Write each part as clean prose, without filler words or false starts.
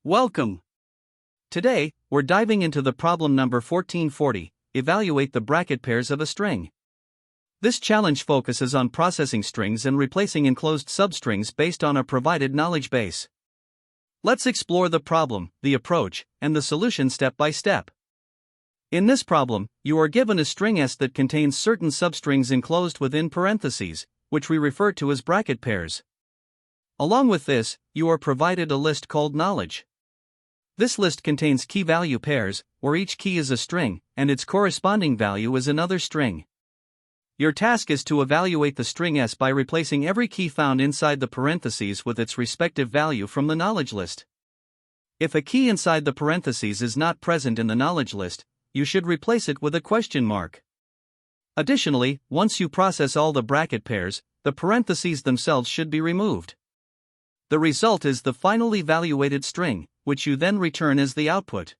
Welcome! Today, we're diving into the problem number 1440, evaluate the bracket pairs of a string. This challenge focuses on processing strings and replacing enclosed substrings based on a provided knowledge base. Let's explore the problem, the approach, and the solution step by step. In this problem, you are given a string S that contains certain substrings enclosed within parentheses, which we refer to as bracket pairs. Along with this, you are provided a list called knowledge. This list contains key-value pairs, where each key is a string, and its corresponding value is another string. Your task is to evaluate the string S by replacing every key found inside the parentheses with its respective value from the knowledge list. If a key inside the parentheses is not present in the knowledge list, you should replace it with a question mark. Additionally, once you process all the bracket pairs, the parentheses themselves should be removed. The result is the final evaluated string, which you then return as the output.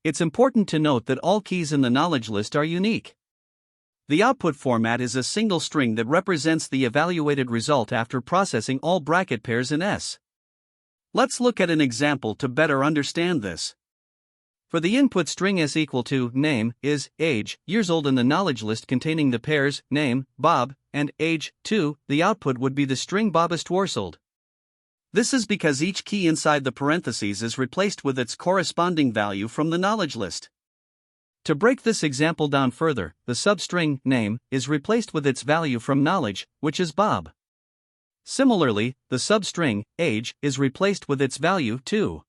It's important to note that all keys in the knowledge list are unique. The output format is a single string that represents the evaluated result after processing all bracket pairs in S. Let's look at an example to better understand this. For the input string S equal to name is age, years old in the knowledge list containing the pairs name, Bob, and age, 2, the output would be the string Bob is twoursold. This is because each key inside the parentheses is replaced with its corresponding value from the knowledge list. To break this example down further, the substring name is replaced with its value from knowledge, which is Bob. Similarly, the substring age is replaced with its value 2.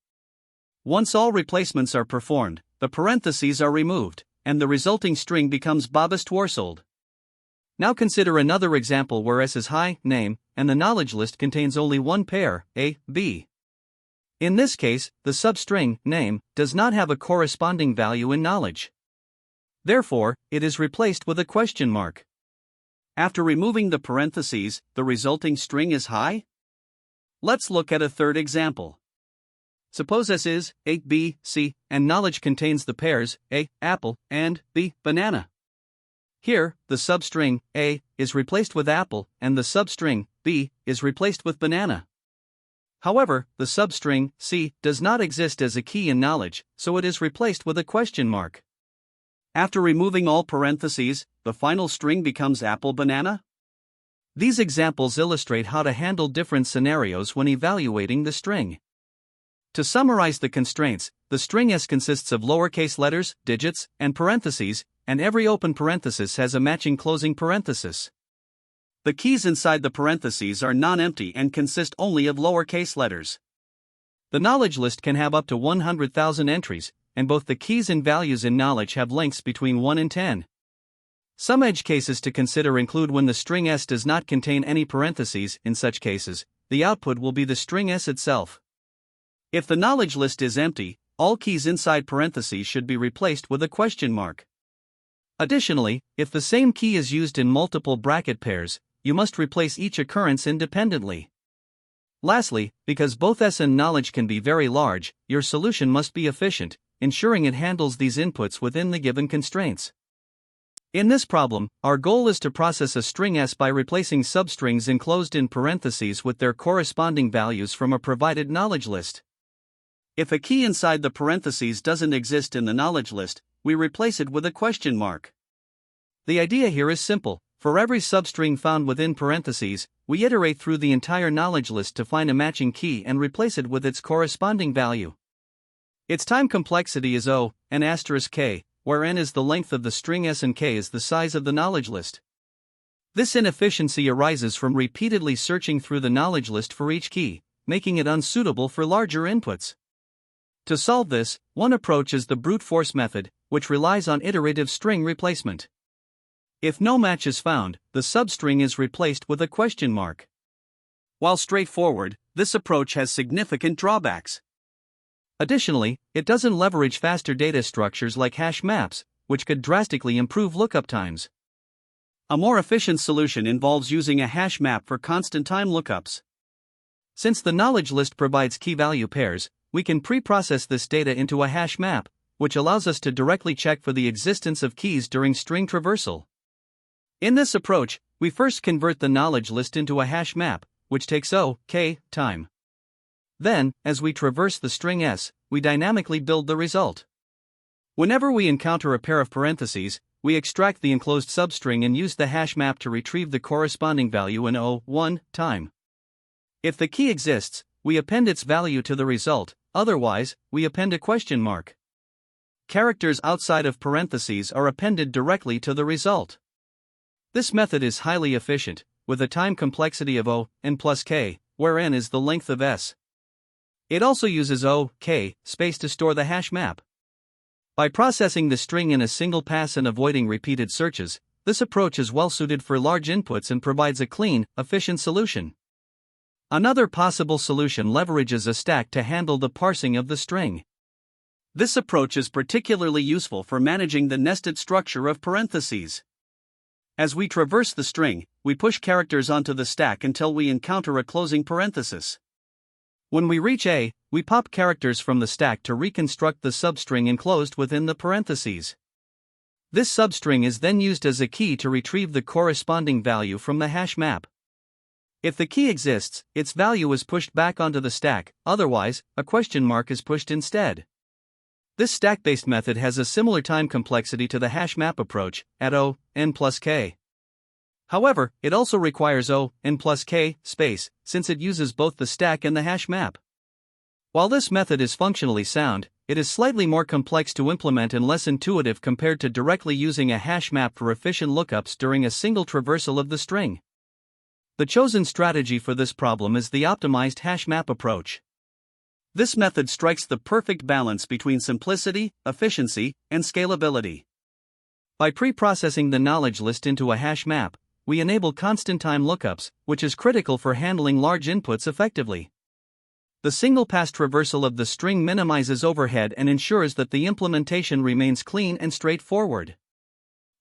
Once all replacements are performed, the parentheses are removed, and the resulting string becomes Bob is twoursold. Now consider another example where S is high, name, and the knowledge list contains only one pair, A, B. In this case, the substring, name, does not have a corresponding value in knowledge. Therefore, it is replaced with a question mark. After removing the parentheses, the resulting string is high? Let's look at a third example. Suppose S is A, B, C, and knowledge contains the pairs A, apple, and B, banana. Here, the substring A is replaced with apple, and the substring B is replaced with banana. However, the substring C does not exist as a key in knowledge, so it is replaced with a question mark. After removing all parentheses, the final string becomes apple banana? These examples illustrate how to handle different scenarios when evaluating the string. To summarize the constraints, the string S consists of lowercase letters, digits, and parentheses, and every open parenthesis has a matching closing parenthesis. The keys inside the parentheses are non-empty and consist only of lowercase letters. The knowledge list can have up to 100,000 entries, and both the keys and values in knowledge have lengths between 1 and 10. Some edge cases to consider include when the string S does not contain any parentheses. In such cases, the output will be the string S itself. If the knowledge list is empty, all keys inside parentheses should be replaced with a question mark. Additionally, if the same key is used in multiple bracket pairs, you must replace each occurrence independently. Lastly, because both S and knowledge can be very large, your solution must be efficient, ensuring it handles these inputs within the given constraints. In this problem, our goal is to process a string S by replacing substrings enclosed in parentheses with their corresponding values from a provided knowledge list. If a key inside the parentheses doesn't exist in the knowledge list, we replace it with a question mark. The idea here is simple. For every substring found within parentheses, we iterate through the entire knowledge list to find a matching key and replace it with its corresponding value. Its time complexity is O, n asterisk k, where n is the length of the string S and k is the size of the knowledge list. This inefficiency arises from repeatedly searching through the knowledge list for each key, making it unsuitable for larger inputs. To solve this, one approach is the brute force method, which relies on iterative string replacement. If no match is found, the substring is replaced with a question mark. While straightforward, this approach has significant drawbacks. Additionally, it doesn't leverage faster data structures like hash maps, which could drastically improve lookup times. A more efficient solution involves using a hash map for constant time lookups. Since the knowledge list provides key-value pairs, we can pre-process this data into a hash map, which allows us to directly check for the existence of keys during string traversal. In this approach, we first convert the knowledge list into a hash map, which takes O, k, time. Then, as we traverse the string S, we dynamically build the result. Whenever we encounter a pair of parentheses, we extract the enclosed substring and use the hash map to retrieve the corresponding value in O1 time. If the key exists, we append its value to the result, otherwise, we append a question mark. Characters outside of parentheses are appended directly to the result. This method is highly efficient, with a time complexity of O, n plus k, where n is the length of S. It also uses O, k, space to store the hash map. By processing the string in a single pass and avoiding repeated searches, this approach is well suited for large inputs and provides a clean, efficient solution. Another possible solution leverages a stack to handle the parsing of the string. This approach is particularly useful for managing the nested structure of parentheses. As we traverse the string, we push characters onto the stack until we encounter a closing parenthesis. When we reach A, we pop characters from the stack to reconstruct the substring enclosed within the parentheses. This substring is then used as a key to retrieve the corresponding value from the hash map. If the key exists, its value is pushed back onto the stack, otherwise, a question mark is pushed instead. This stack-based method has a similar time complexity to the hash map approach, at O, n plus k. However, it also requires O, n plus k, space, since it uses both the stack and the hash map. While this method is functionally sound, it is slightly more complex to implement and less intuitive compared to directly using a hash map for efficient lookups during a single traversal of the string. The chosen strategy for this problem is the optimized hash map approach. This method strikes the perfect balance between simplicity, efficiency, and scalability. By pre-processing the knowledge list into a hash map, we enable constant-time lookups, which is critical for handling large inputs effectively. The single-pass traversal of the string minimizes overhead and ensures that the implementation remains clean and straightforward.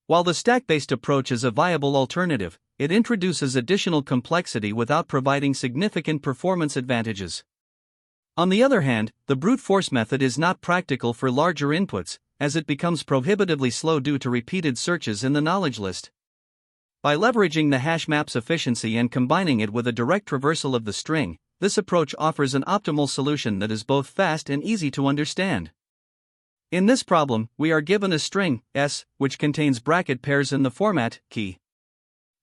While the stack-based approach is a viable alternative, it introduces additional complexity without providing significant performance advantages. On the other hand, the brute force method is not practical for larger inputs, as it becomes prohibitively slow due to repeated searches in the knowledge list. By leveraging the hash map's efficiency and combining it with a direct traversal of the string, this approach offers an optimal solution that is both fast and easy to understand. In this problem, we are given a string, S, which contains bracket pairs in the format, key.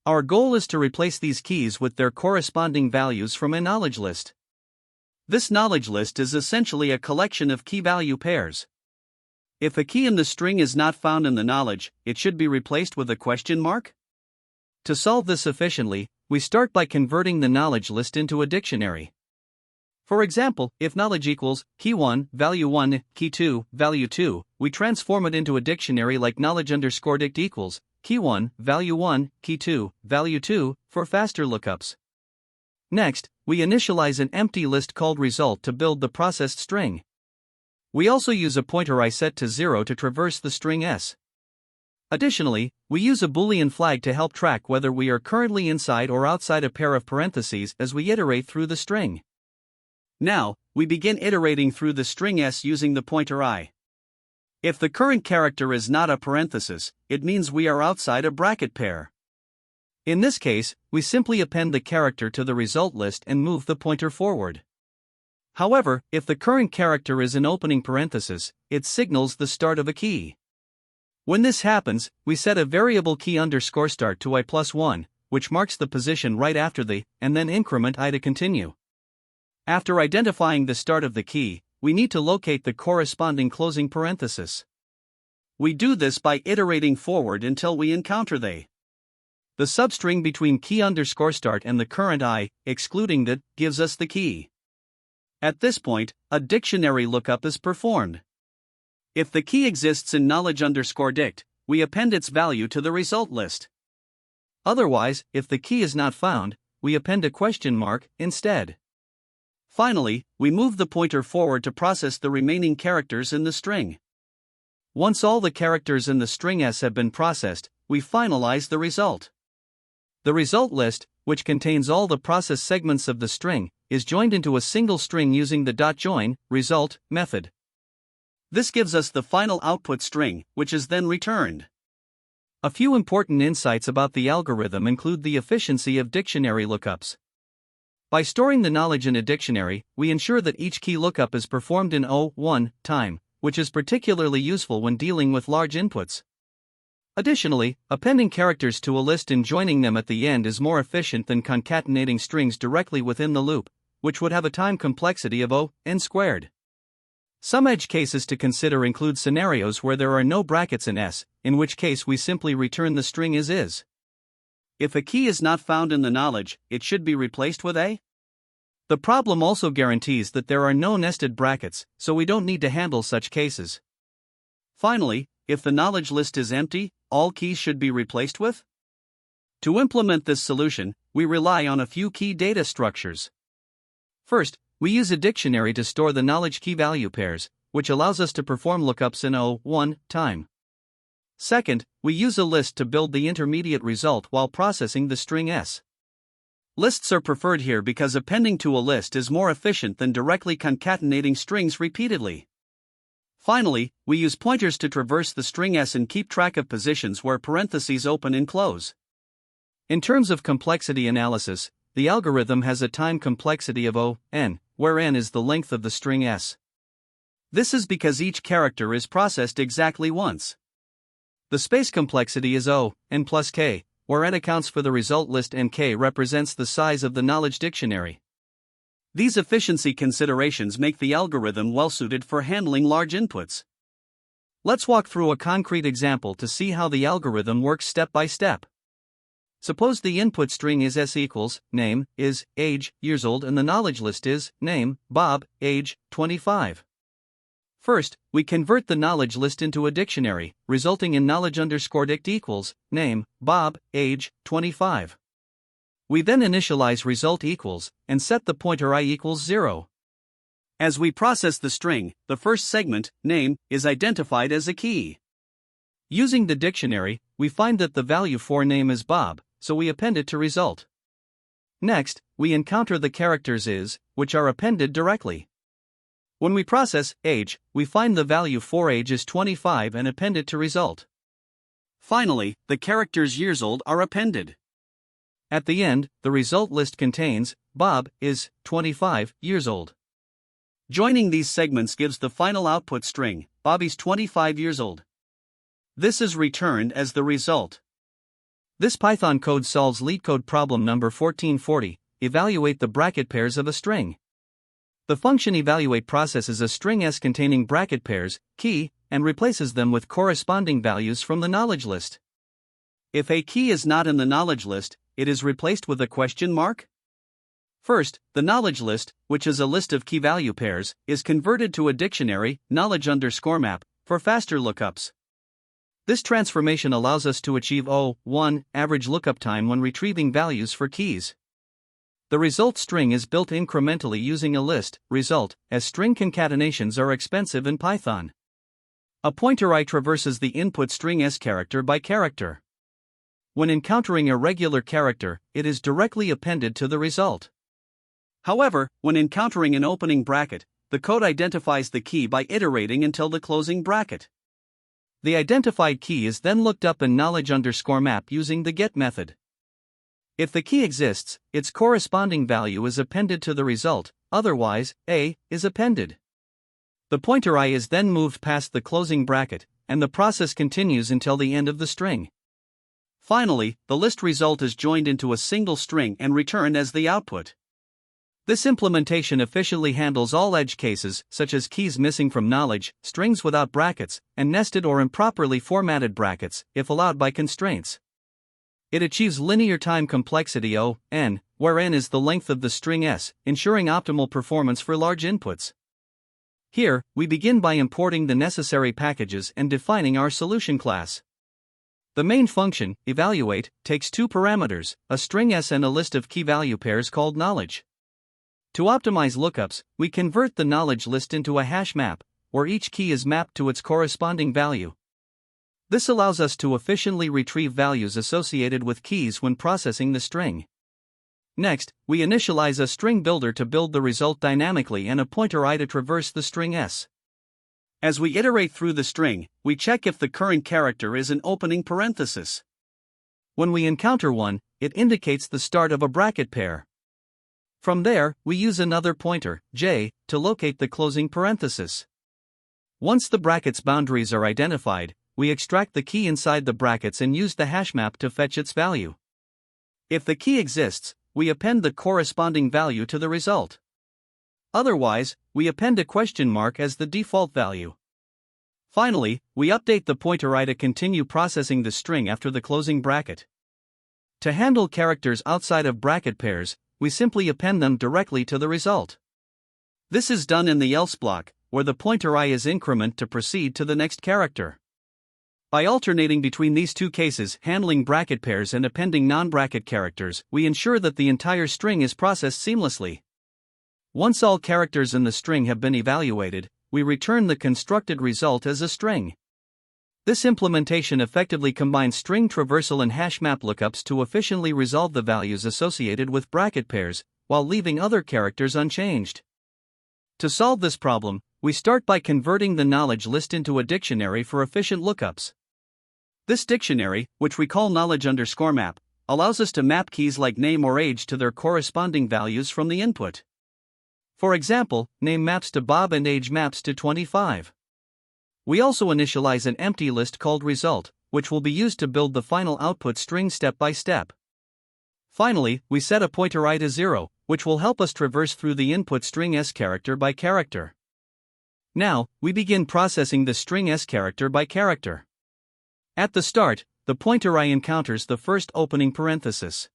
Our goal is to replace these keys with their corresponding values from a knowledge list. This knowledge list is essentially a collection of key-value pairs. If a key in the string is not found in the knowledge, it should be replaced with a question mark? To solve this efficiently, we start by converting the knowledge list into a dictionary. For example, if knowledge equals key 1, value 1, key 2, value 2, we transform it into a dictionary like knowledge_dict equals key 1, value 1, key 2, value 2, for faster lookups. Next, we initialize an empty list called result to build the processed string. We also use a pointer I set to 0 to traverse the string S. Additionally, we use a Boolean flag to help track whether we are currently inside or outside a pair of parentheses as we iterate through the string. Now, we begin iterating through the string S using the pointer I. If the current character is not a parenthesis, it means we are outside a bracket pair. In this case, we simply append the character to the result list and move the pointer forward. However, if the current character is an opening parenthesis, it signals the start of a key. When this happens, we set a variable key underscore start to I+1, which marks the position right after the, and then increment I to continue. After identifying the start of the key, we need to locate the corresponding closing parenthesis. We do this by iterating forward until we encounter the substring between key underscore start and the current I, excluding that, gives us the key. At this point, a dictionary lookup is performed. If the key exists in knowledge_dict, we append its value to the result list. Otherwise, if the key is not found, we append a question mark instead. Finally, we move the pointer forward to process the remaining characters in the string. Once all the characters in the string S have been processed, we finalize the result. The result list, which contains all the process segments of the string, is joined into a single string using the .join result method. This gives us the final output string, which is then returned. A few important insights about the algorithm include the efficiency of dictionary lookups. By storing the knowledge in a dictionary, we ensure that each key lookup is performed in O1 time, which is particularly useful when dealing with large inputs. Additionally, appending characters to a list and joining them at the end is more efficient than concatenating strings directly within the loop, which would have a time complexity of O(n squared). Some edge cases to consider include scenarios where there are no brackets in S, in which case we simply return the string as is. If a key is not found in the knowledge, it should be replaced with a. The problem also guarantees that there are no nested brackets, so we don't need to handle such cases. Finally, if the knowledge list is empty, all keys should be replaced with. To implement this solution, we rely on a few key data structures. First, we use a dictionary to store the knowledge key value pairs, which allows us to perform lookups in O1 time. Second, we use a list to build the intermediate result while processing the string S. Lists are preferred here because appending to a list is more efficient than directly concatenating strings repeatedly. Finally, we use pointers to traverse the string S and keep track of positions where parentheses open and close. In terms of complexity analysis, the algorithm has a time complexity of O(n), where n is the length of the string S. This is because each character is processed exactly once. The space complexity is O(n plus k), where n accounts for the result list and k represents the size of the knowledge dictionary. These efficiency considerations make the algorithm well-suited for handling large inputs. Let's walk through a concrete example to see how the algorithm works step by step. Suppose the input string is S equals, name, is, age, years old, and the knowledge list is, name, Bob, age, 25. First, we convert the knowledge list into a dictionary, resulting in knowledge_dict equals, name, Bob, age, 25. We then initialize result equals, and set the pointer I equals 0. As we process the string, the first segment, name, is identified as a key. Using the dictionary, we find that the value for name is Bob, so we append it to result. Next, we encounter the characters is, which are appended directly. When we process age, we find the value for age is 25 and append it to result. Finally, the characters years old are appended. At the end, the result list contains Bob is 25 years old. Joining these segments gives the final output string, Bobby's 25 years old. This is returned as the result. This Python code solves LeetCode problem number 1440, evaluate the bracket pairs of a string. The function evaluate processes a string S containing bracket pairs, key, and replaces them with corresponding values from the knowledge list. If a key is not in the knowledge list, it is replaced with a question mark. First, the knowledge list, which is a list of key value pairs, is converted to a dictionary, knowledge_map, for faster lookups. This transformation allows us to achieve O1 average lookup time when retrieving values for keys. The result string is built incrementally using a list, result, as string concatenations are expensive in Python. A pointer I traverses the input string S character by character. When encountering a regular character, it is directly appended to the result. However, when encountering an opening bracket, the code identifies the key by iterating until the closing bracket. The identified key is then looked up in knowledge_map using the get method. If the key exists, its corresponding value is appended to the result, otherwise, A is appended. The pointer I is then moved past the closing bracket, and the process continues until the end of the string. Finally, the list result is joined into a single string and returned as the output. This implementation efficiently handles all edge cases, such as keys missing from knowledge, strings without brackets, and nested or improperly formatted brackets, if allowed by constraints. It achieves linear time complexity O(n), where n is the length of the string S, ensuring optimal performance for large inputs. Here, we begin by importing the necessary packages and defining our solution class. The main function, evaluate, takes two parameters, a string S and a list of key value pairs called knowledge. To optimize lookups, we convert the knowledge list into a hash map, where each key is mapped to its corresponding value. This allows us to efficiently retrieve values associated with keys when processing the string. Next, we initialize a string builder to build the result dynamically and a pointer I to traverse the string S. As we iterate through the string, we check if the current character is an opening parenthesis. When we encounter one, it indicates the start of a bracket pair. From there, we use another pointer, j, to locate the closing parenthesis. Once the bracket's boundaries are identified, we extract the key inside the brackets and use the hashmap to fetch its value. If the key exists, we append the corresponding value to the result. Otherwise, we append a question mark as the default value. Finally, we update the pointer I to continue processing the string after the closing bracket. To handle characters outside of bracket pairs, we simply append them directly to the result. This is done in the else block, where the pointer I is increment to proceed to the next character. By alternating between these two cases, handling bracket pairs and appending non-bracket characters, we ensure that the entire string is processed seamlessly. Once all characters in the string have been evaluated, we return the constructed result as a string. This implementation effectively combines string traversal and hashmap lookups to efficiently resolve the values associated with bracket pairs, while leaving other characters unchanged. To solve this problem, we start by converting the knowledge list into a dictionary for efficient lookups. This dictionary, which we call knowledge_map, allows us to map keys like name or age to their corresponding values from the input. For example, name maps to Bob and age maps to 25. We also initialize an empty list called result, which will be used to build the final output string step by step. Finally, we set a pointer I to 0, which will help us traverse through the input string s character by character. Now, we begin processing the string s character by character. At the start, the pointer I encounters the first opening parenthesis.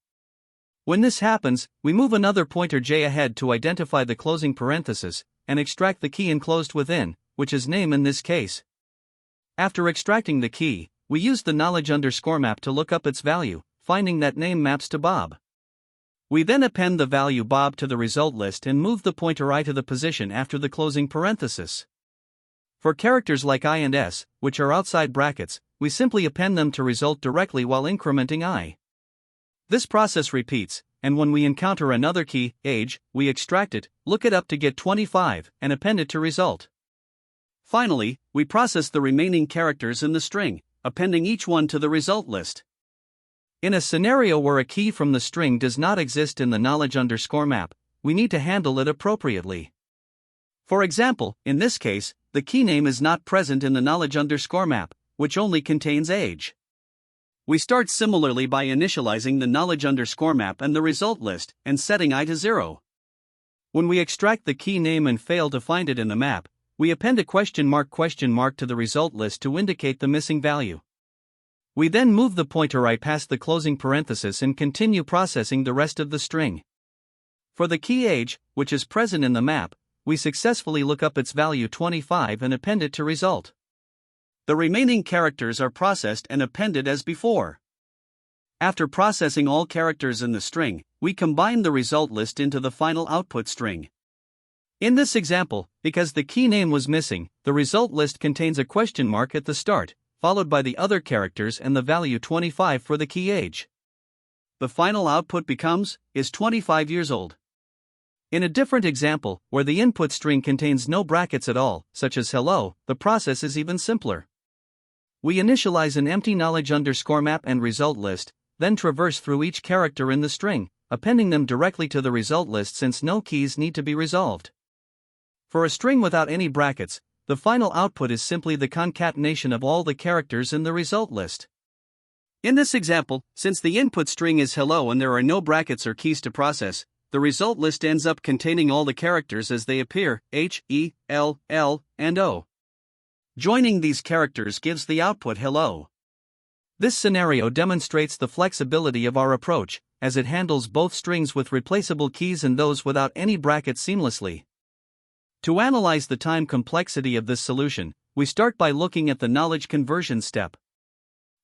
When this happens, we move another pointer j ahead to identify the closing parenthesis, and extract the key enclosed within, which is name in this case. After extracting the key, we use the knowledge_map to look up its value, finding that name maps to Bob. We then append the value Bob to the result list and move the pointer I to the position after the closing parenthesis. For characters like I and s, which are outside brackets, we simply append them to result directly while incrementing I. This process repeats, and when we encounter another key, age, we extract it, look it up to get 25, and append it to result. Finally, we process the remaining characters in the string, appending each one to the result list. In a scenario where a key from the string does not exist in the knowledge_map, we need to handle it appropriately. For example, in this case, the key name is not present in the knowledge_map, which only contains age. We start similarly by initializing the knowledge_map and the result list, and setting I to 0. When we extract the key name and fail to find it in the map, we append a question mark to the result list to indicate the missing value. We then move the pointer I past the closing parenthesis and continue processing the rest of the string. For the key age, which is present in the map, we successfully look up its value 25 and append it to result. The remaining characters are processed and appended as before. After processing all characters in the string, we combine the result list into the final output string. In this example, because the key name was missing, the result list contains a question mark at the start, followed by the other characters and the value 25 for the key age. The final output is 25 years old. In a different example, where the input string contains no brackets at all, such as hello, the process is even simpler. We initialize an empty knowledge_map and result list, then traverse through each character in the string, appending them directly to the result list since no keys need to be resolved. For a string without any brackets, the final output is simply the concatenation of all the characters in the result list. In this example, since the input string is hello and there are no brackets or keys to process, the result list ends up containing all the characters as they appear, H, E, L, L, and O. Joining these characters gives the output hello. This scenario demonstrates the flexibility of our approach, as it handles both strings with replaceable keys and those without any brackets seamlessly. To analyze the time complexity of this solution, we start by looking at the knowledge conversion step.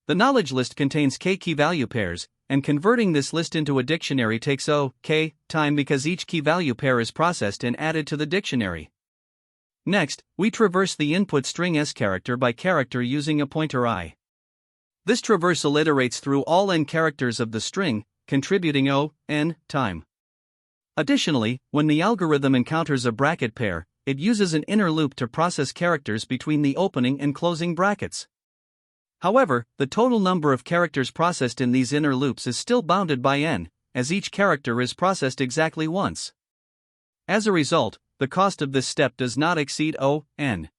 The knowledge list contains k key value pairs, and converting this list into a dictionary takes k time because each key value pair is processed and added to the dictionary. Next, we traverse the input string s character by character using a pointer I. This traversal iterates through all n characters of the string, contributing n time. Additionally, when the algorithm encounters a bracket pair, it uses an inner loop to process characters between the opening and closing brackets. However, the total number of characters processed in these inner loops is still bounded by n, as each character is processed exactly once. As a result, the cost of this step does not exceed O(n).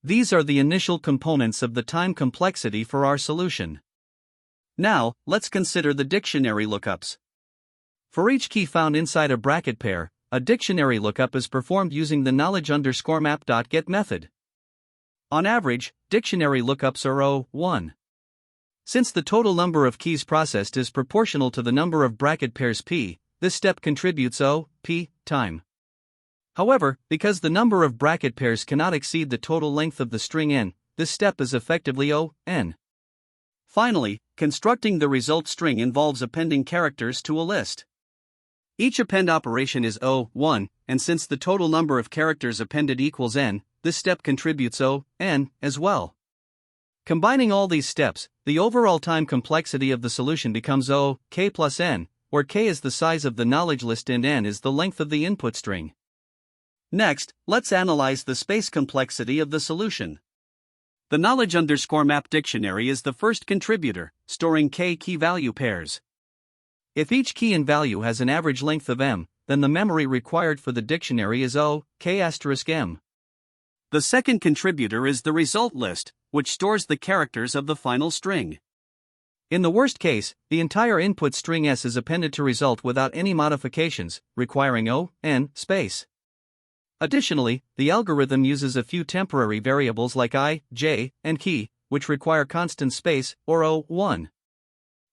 These are the initial components of the time complexity for our solution. Now, let's consider the dictionary lookups. For each key found inside a bracket pair, a dictionary lookup is performed using the knowledge_map.get method. On average, dictionary lookups are O(1). Since the total number of keys processed is proportional to the number of bracket pairs p, this step contributes O(p) time. However, because the number of bracket pairs cannot exceed the total length of the string n, this step is effectively O(n). Finally, constructing the result string involves appending characters to a list. Each append operation is O(1), and since the total number of characters appended equals n, this step contributes O(n) as well. Combining all these steps, the overall time complexity of the solution becomes O(k plus n), where k is the size of the knowledge list and n is the length of the input string. Next, let's analyze the space complexity of the solution. The knowledge_map dictionary is the first contributor, storing k key value pairs. If each key and value has an average length of m, then the memory required for the dictionary is O(k*m). The second contributor is the result list, which stores the characters of the final string. In the worst case, the entire input string s is appended to result without any modifications, requiring O(n) space. Additionally, the algorithm uses a few temporary variables like I, j, and key, which require constant space, or O(1).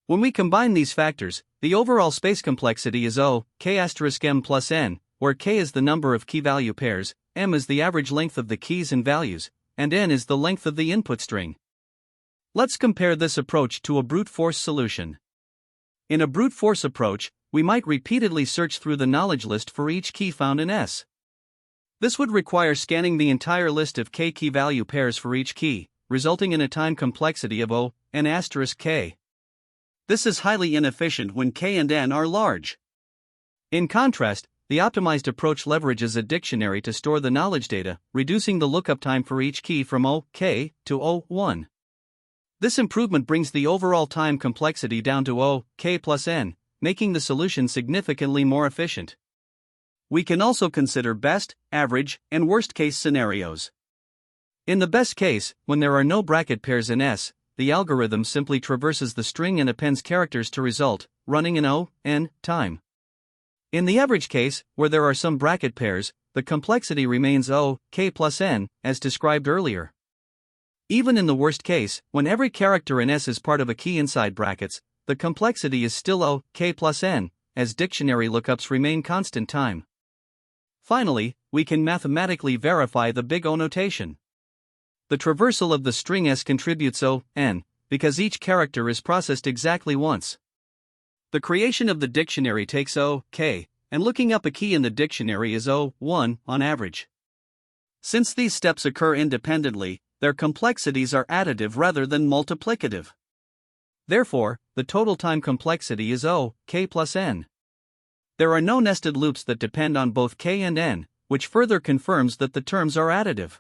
When we combine these factors, the overall space complexity is O(k*m plus n, where k is the number of key value pairs, m is the average length of the keys and values, and n is the length of the input string. Let's compare this approach to a brute force solution. In a brute force approach, we might repeatedly search through the knowledge list for each key found in S. This would require scanning the entire list of k key value pairs for each key, resulting in a time complexity of O(n*k). This is highly inefficient when k and n are large. In contrast, the optimized approach leverages a dictionary to store the knowledge data, reducing the lookup time for each key from O(k) to O(1). This improvement brings the overall time complexity down to O(k plus n), making the solution significantly more efficient. We can also consider best, average, and worst case scenarios. In the best case, when there are no bracket pairs in S, the algorithm simply traverses the string and appends characters to result, running in O(n) time. In the average case, where there are some bracket pairs, the complexity remains O(k plus n), as described earlier. Even in the worst case, when every character in S is part of a key inside brackets, the complexity is still O(k plus n), as dictionary lookups remain constant time. Finally, we can mathematically verify the big O notation. The traversal of the string S contributes O(n), because each character is processed exactly once. The creation of the dictionary takes O(k), and looking up a key in the dictionary is O(1) on average. Since these steps occur independently, their complexities are additive rather than multiplicative. Therefore, the total time complexity is O(k plus n). There are no nested loops that depend on both k and n, which further confirms that the terms are additive.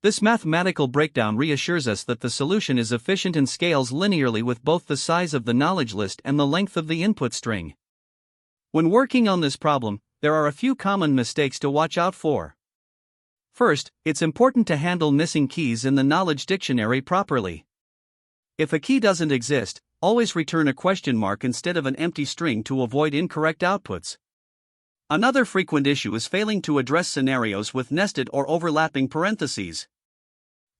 This mathematical breakdown reassures us that the solution is efficient and scales linearly with both the size of the knowledge list and the length of the input string. When working on this problem, there are a few common mistakes to watch out for. First, it's important to handle missing keys in the knowledge dictionary properly. If a key doesn't exist, always return a question mark instead of an empty string to avoid incorrect outputs. Another frequent issue is failing to address scenarios with nested or overlapping parentheses.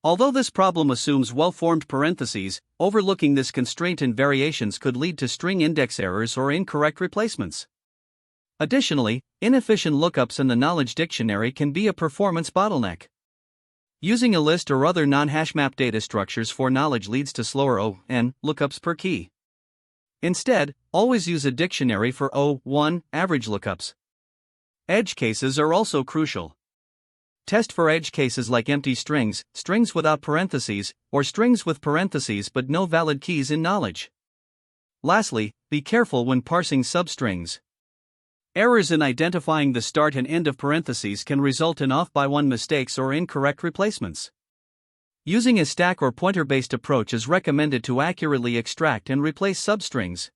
Although this problem assumes well-formed parentheses, overlooking this constraint and variations could lead to string index errors or incorrect replacements. Additionally, inefficient lookups in the knowledge dictionary can be a performance bottleneck. Using a list or other non-hashmap data structures for knowledge leads to slower O(n) lookups per key. Instead, always use a dictionary for O(1) average lookups. Edge cases are also crucial. Test for edge cases like empty strings, strings without parentheses, or strings with parentheses but no valid keys in knowledge. Lastly, be careful when parsing substrings. Errors in identifying the start and end of parentheses can result in off-by-one mistakes or incorrect replacements. Using a stack or pointer-based approach is recommended to accurately extract and replace substrings.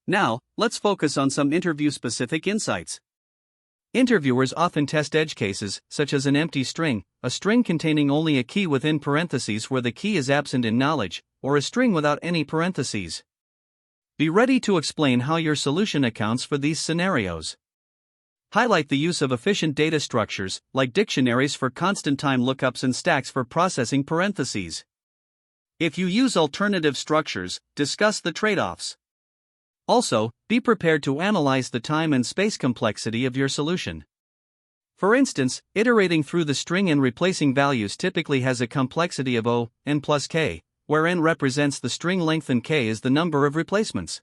Now, let's focus on some interview-specific insights. Interviewers often test edge cases, such as an empty string, a string containing only a key within parentheses where the key is absent in knowledge, or a string without any parentheses. Be ready to explain how your solution accounts for these scenarios. Highlight the use of efficient data structures, like dictionaries for constant time lookups and stacks for processing parentheses. If you use alternative structures, discuss the trade-offs. Also, be prepared to analyze the time and space complexity of your solution. For instance, iterating through the string and replacing values typically has a complexity of O, n plus k, where n represents the string length and k is the number of replacements.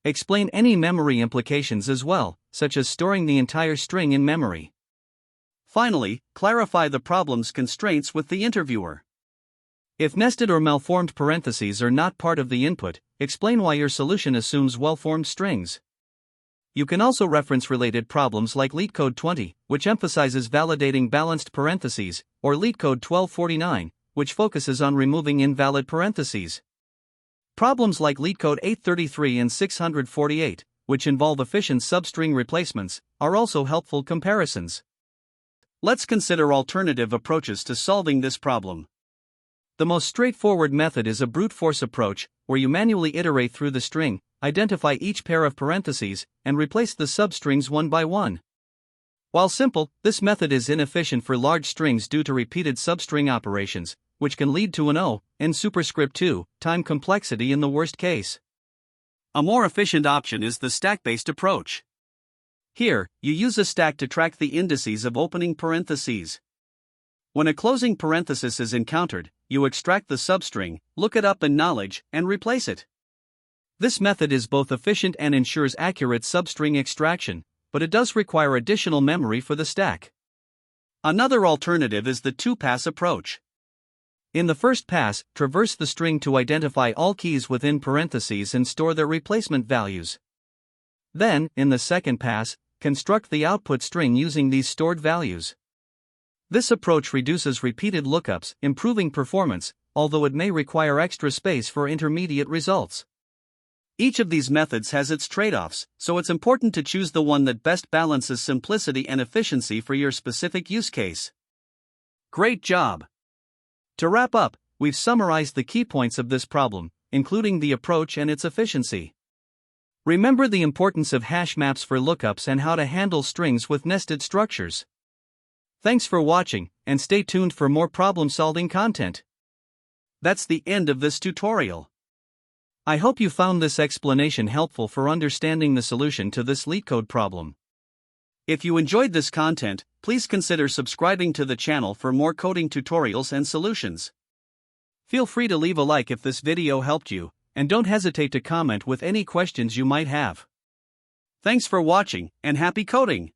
Explain any memory implications as well, such as storing the entire string in memory. Finally, clarify the problem's constraints with the interviewer. If nested or malformed parentheses are not part of the input, explain why your solution assumes well-formed strings. You can also reference related problems like LeetCode 20, which emphasizes validating balanced parentheses, or LeetCode 1249, which focuses on removing invalid parentheses. Problems like LeetCode 833 and 648, which involve efficient substring replacements, are also helpful comparisons. Let's consider alternative approaches to solving this problem. The most straightforward method is a brute force approach, where you manually iterate through the string, identify each pair of parentheses, and replace the substrings one by one. While simple, this method is inefficient for large strings due to repeated substring operations, which can lead to an O, n superscript 2, time complexity in the worst case. A more efficient option is the stack-based approach. Here, you use a stack to track the indices of opening parentheses. When a closing parenthesis is encountered, you extract the substring, look it up in knowledge, and replace it. This method is both efficient and ensures accurate substring extraction, but it does require additional memory for the stack. Another alternative is the two-pass approach. In the first pass, traverse the string to identify all keys within parentheses and store their replacement values. Then, in the second pass, construct the output string using these stored values. This approach reduces repeated lookups, improving performance, although it may require extra space for intermediate results. Each of these methods has its trade-offs, so it's important to choose the one that best balances simplicity and efficiency for your specific use case. Great job! To wrap up, we've summarized the key points of this problem, including the approach and its efficiency. Remember the importance of hash maps for lookups and how to handle strings with nested structures. Thanks for watching, and stay tuned for more problem-solving content. That's the end of this tutorial. I hope you found this explanation helpful for understanding the solution to this LeetCode problem. If you enjoyed this content, please consider subscribing to the channel for more coding tutorials and solutions. Feel free to leave a like if this video helped you, and don't hesitate to comment with any questions you might have. Thanks for watching, and happy coding!